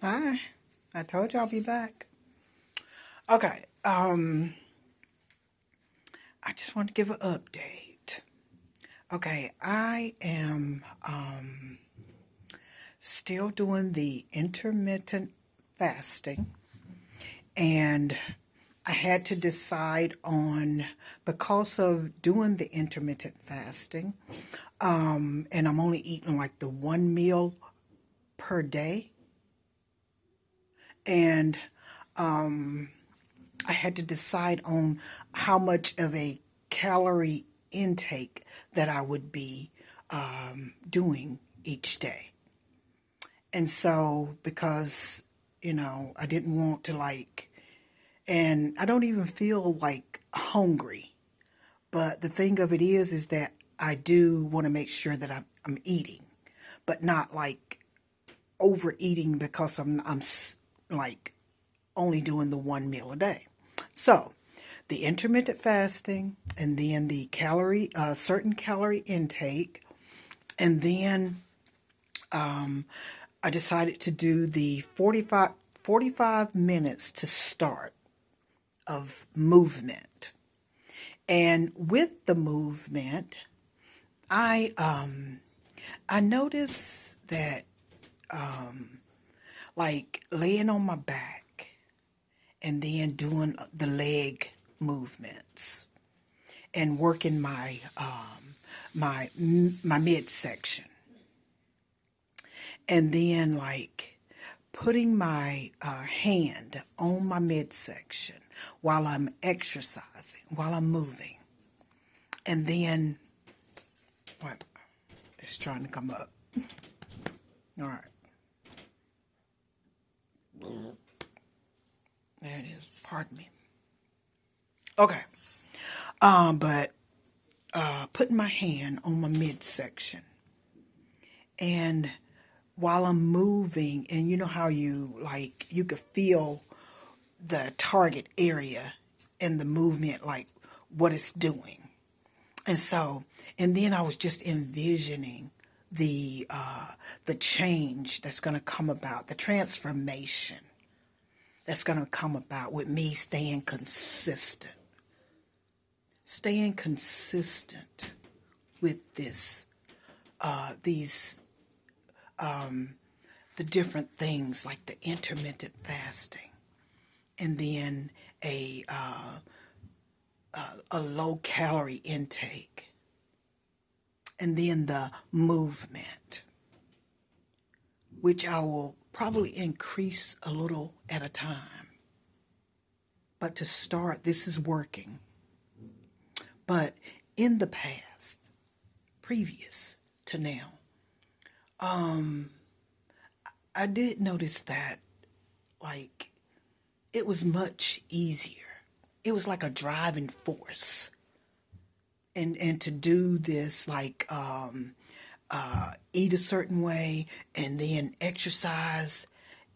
Hi. I told you I'll be back. Okay. I just want to give an update. Okay, I am still doing the intermittent fasting, and I had to decide on because of doing the intermittent fasting, and I'm only eating like the one meal per day, and I had to decide on how much of a calorie intake that I would be doing each day. And so, because, I didn't want to and I don't even feel like hungry. But the thing of it is that I do want to make sure that I'm eating, but not like overeating because I'm like only doing the one meal a day. So, the intermittent fasting, and then the certain calorie intake, and then I decided to do the 45 minutes to start of movement. And with the movement, I noticed that like laying on my back and then doing the leg movements and working my midsection, and then like putting my hand on my midsection while I'm exercising, while I'm moving, and then what? It's trying to come up. All right, there it is. Pardon me. Okay, but putting my hand on my midsection, and while I'm moving, and you know how you could feel the target area in the movement, like what it's doing. And so, and then I was just envisioning the change that's going to come about, the transformation that's going to come about with me staying consistent with these the different things like the intermittent fasting, and then a low calorie intake, and then the movement, which I will probably increase a little at a time. But to start, this is working. But in the past, previous to now, I did notice that like it was much easier. It was like a driving force. And to do this eat a certain way and then exercise,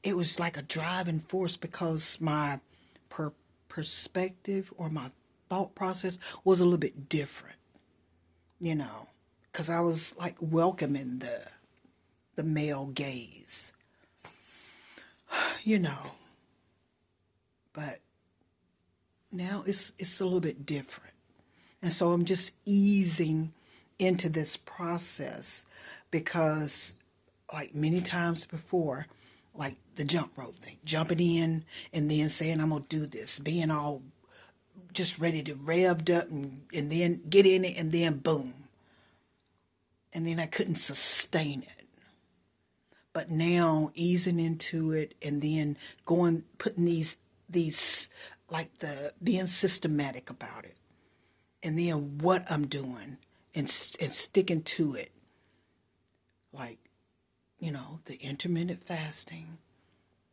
it was like a driving force because my per- perspective or my thought process was a little bit different, you know, because I was like welcoming the male gaze, you know. But now it's a little bit different. And so I'm just easing into this process because, like many times before, like the jump rope thing, jumping in and then saying, I'm going to do this, being all just ready to revved up and then get in it and then boom. And then I couldn't sustain it. But now easing into it and then putting these, like being systematic about it, and then what I'm doing, and sticking to it, like the intermittent fasting,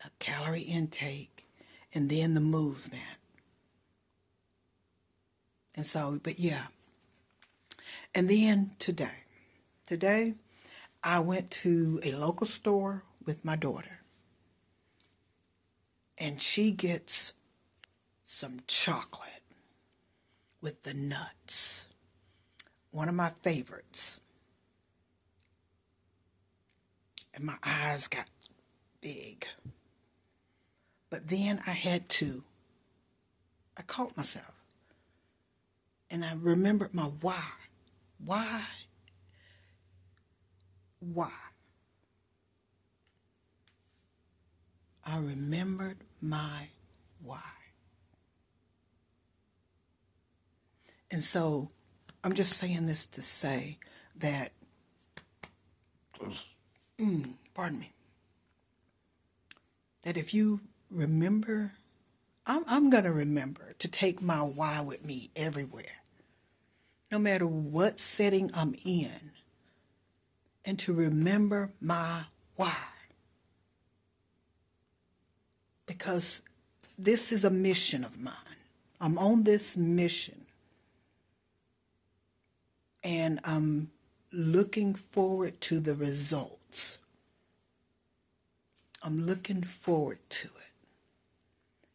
a calorie intake, and then the movement. And so, but yeah. And then today I went to a local store with my daughter, and she gets some chocolate with the nuts, one of my favorites. And my eyes got big. But then I caught myself. And I remembered my why. Why? Why? I remembered my why. And so I'm just saying this to say that, pardon me, that if you remember, I'm going to remember to take my why with me everywhere, no matter what setting I'm in, and to remember my why. Because this is a mission of mine. I'm on this mission. And I'm looking forward to the results. I'm looking forward to it.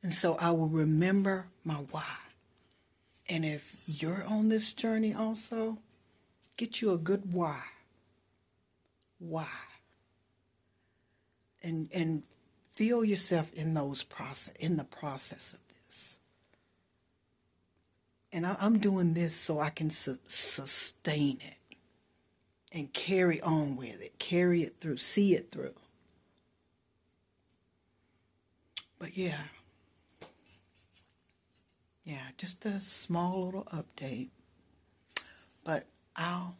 And so I will remember my why. And if you're on this journey also, get you a good why. Why? And feel yourself in the process of this. And I'm doing this so I can sustain it and carry on with it, carry it through, see it through. But yeah, just a small little update. But I'll